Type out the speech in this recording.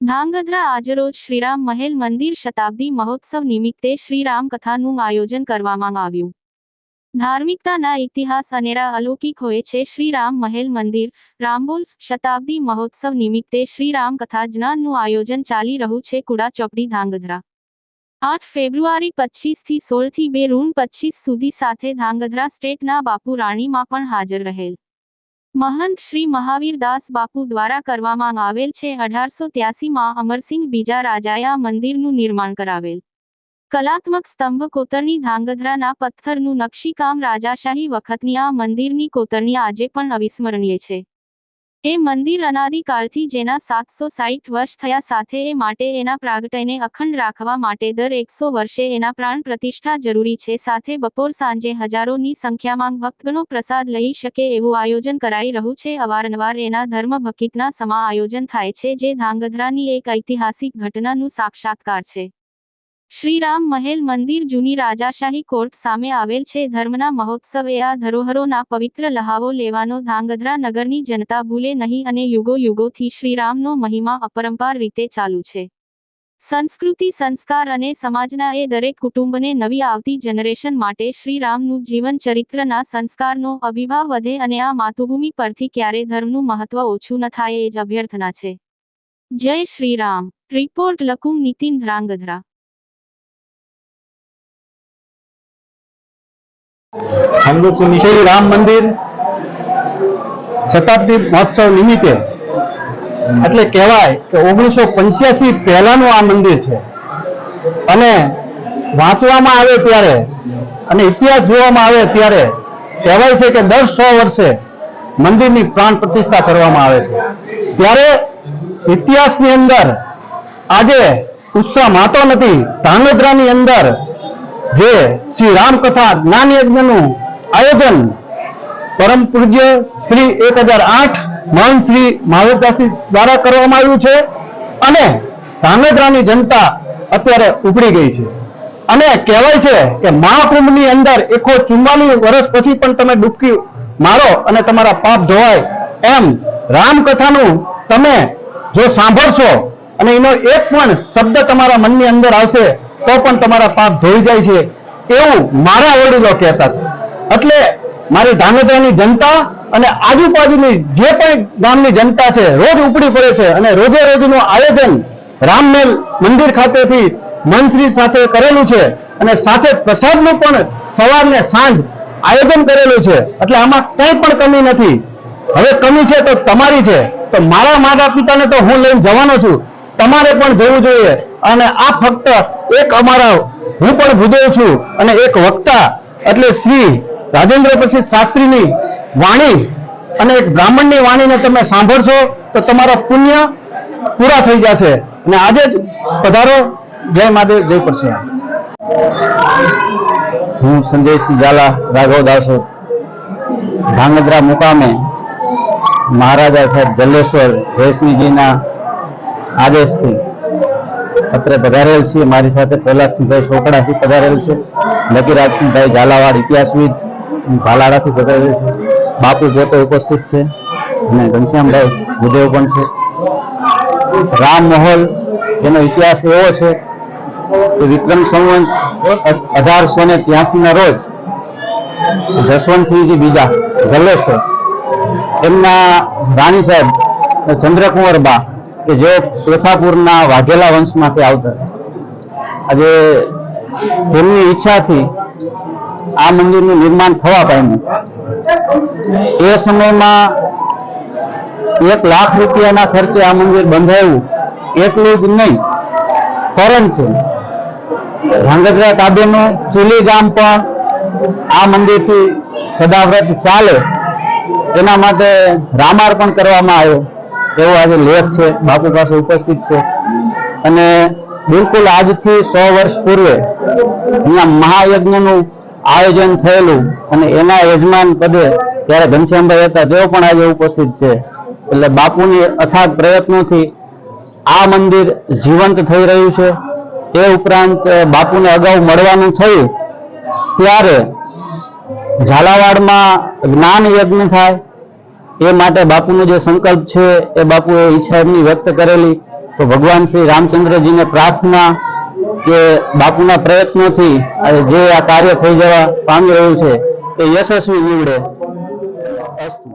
ધાંગધ્રા આજરોજ શ્રીરામ મહેલ મંદિર શતાબ્દી મહોત્સવ નિમિત્તે શ્રીરામ કથાનું આયોજન કરવામાં આવ્યું। ધાર્મિકતાના ઇતિહાસ અનેરા અલૌકિક હોય છે। શ્રીરામ મહેલ મંદિર રામબોલ શતાબ્દી મહોત્સવ નિમિત્તે શ્રીરામ કથા જ્ઞાનનું આયોજન ચાલી રહ્યું છે। કુડા ચોકડી ધાંગધ્રા 8 ફેબ્રુઆરી 25 થી 16 થી 2 જૂન 25 સુધી સાથે ધાંગધ્રા સ્ટેટના બાપુ રાણીમાં પણ હાજર રહેલ महंत श्री महावीर दास बापू द्वारा करवामां आवेल छे। 1883 में अमरसिंह बीजा राजाए आ मंदिरनु निर्माण करावेल। कलात्मक स्तंभ कोतरनी धांगध्राना पत्थरनु नक्शीकाम राजाशाही वखतनी आ मंदिरनी कोतरनी आजे पण अविस्मरणीय छे। ए मंदिर अनादिकालथी जेना 760 वर्ष थया साथे ए माटे एना प्रागटयने अखंड राखवा माटे दर 100 वर्षे एना प्राण प्रतिष्ठा जरूरी छे। साथे बपोर सांजे हजारोनी संख्यामां भक्तगणो प्रसाद लई शके एवुं आयोजन कराई रह्युं छे। अवारनवार एना धर्म भक्तिना समा आयोजन थाय छे, जे धांगध्रानी एक ऐतिहासिक घटनानुं साक्षात्कार छे। श्रीराम महल मंदिर जूनी राजाशाही कोर्ट सामे आवेल छे। धर्मना महोत्सव ए आ धरोहरोना पवित्र लहावो लेवानो धांगध्रा नगरनी जनता भूले नहीं अने युगो युगोथी श्रीरामनो महिमा अपरंपार रीते चालू छे। संस्कृति संस्कार अने समाजना ए दरेक कुटुंबने नवी आवती जनरेशन माटे श्रीरामनु जीवन चरित्रना संस्कारनो अभिभाव वधे अने आ मातृभूमि परथी क्यारे धर्मनु महत्व ओछुं न थाय ए ज अभ्यर्थना छे। जय श्रीराम। रिपोर्ट लकुम नितिन ध्रांगध्रा। हम लोग श्री राम मंदिर शताब्दी महोत्सव निमित्ते એટલે કહેવાય કે 1985 પહેલાનું આ મંદિર છે અને વાંચવામાં આવે ત્યારે અને ઇતિહાસ જોવામાં આવે ત્યારે કહેવાય છે કે દર 100 વર્ષે મંદિરની પ્રાણ પ્રતિષ્ઠા કરવામાં આવે છે। ત્યારે ઇતિહાસની અંદર આજે ઉત્સાહ માતો નથી। ધાંગધ્રાની અંદર જે श्री राम कथा ज्ञान यज्ञ आयोजन परम पूज्य श्री 1008 महंत श्री महावीर दास द्वारा करवामां आव्युं छे अने धांगध्रानी जनता अत्यारे उपड़ी गई छे अने कहेवाय छे के महाकुंभनी अंदर 144 वर्ष पछी पण तमे डूबकी मारो अने तमारा पाप धोवाय एम राम कथानुं तमे जो सांभळशो अने एनो एक पण शब्द तमारा मननी अंदर आवशे तो पण तमारा पाप धोई जाय छे एवुं मारा वडीलो कहेता हता। एटले मारी धांगध्रानी जनता अने आजुबाजुनी जे पण गामनी जनता छे रोज उपड़ी पड़े छे अने रोजे रोजनुं आयोजन राममेल मंदिर खातेथी मंत्री साथे करेलुं छे अने साथे प्रसादनुं पण सवार ने सांज आयोजन करेलुं छे। एटले आमां कंई पण कमी नथी। हवे कमी छे तो तमारी छे। तो मारा माता पिताने तो हुं लईने जवानो छुं, तमारे पण जवुं जोईए अने आ फक्त एक अमारा हूँ पण भूदेव छुं अने एक वक्ता एटले श्री राजेन्द्र प्रसाद शास्त्रीनी वाणी अने एक ब्राह्मणनी वाणीने तमे सांभळशो तो तमारा पुण्य पूरा थई जशे। अने आजे ज पधारो। जय महादेव, जय परशुराम। हूँ संजय सिंह झाला राघव दासोद धांगध्रा मुकामे महाराजा साहेब जलेश्वर जयसिंहजीना आदेशथी અત્રે પધારેલ છે। મારી સાથે પ્રહલાદસિંહભાઈ ચોકડાથી પધારેલ છે, લકીરાજસિંહભાઈ ઝાલાવાડ ઇતિહાસવિદ ભાલાડાથી પધારેલ છે, બાપુ પોતે ઉપસ્થિત છે અને ઘનશ્યામભાઈ ભૂદેવ પણ છે। રામ મહોલ એનો ઇતિહાસ એવો છે કે વિક્રમ સંવત 1883 ના રોજ જસવંતસિંહજી બીજા જલેશ્વર એમના રાણી સાહેબ ચંદ્રકુંવર બા કે जो प्रथापुरना वाघेला वंशमांथी आवता आज તેમની ઈચ્છાથી આ મંદિરનું નિર્માણ થવા પામ્યું। એ સમયમાં 1 લાખ રૂપિયાના ખર્ચે આ મંદિર બંધાયું। એટલું જ નહીં પરંતુ ધાંગધ્રા તાબેનું ચીલી ગામ પણ આ મંદિરથી સદાવ્રત ચાલે એના માટે રામાર્પણ કરવામાં આવ્યો एवो आज लेख है बापू पास उपस्थित है। अने बिल्कुल आज थी 100 वर्ष पूर्व अहींया महायज्ञनुं आयोजन थयेलुं अने एना यजमान पदे त्यारे घनश्यामभाई हता तेओ पण आज उपस्थित छे। एटले बापूनी अथाग प्रयत्नोथी आ मंदिर जीवंत थई रह्युं छे। ए उपरांत बापूने अगाऊ मळवानुं थयुं त्यारे झालावाड़मां ज्ञान यज्ञ थाय ए माटे बापूनो जो संकल्प है ए बापूए ईच्छा एमनी व्यक्त करेली તો ભગવાન શ્રી રામચંદ્રજીને પ્રાર્થના કે બાપુના પ્રયત્નોથી જે આ કાર્ય થઈ જવા પામી રહ્યું છે એ યશસ્વી નીવડે. અસ્તુ.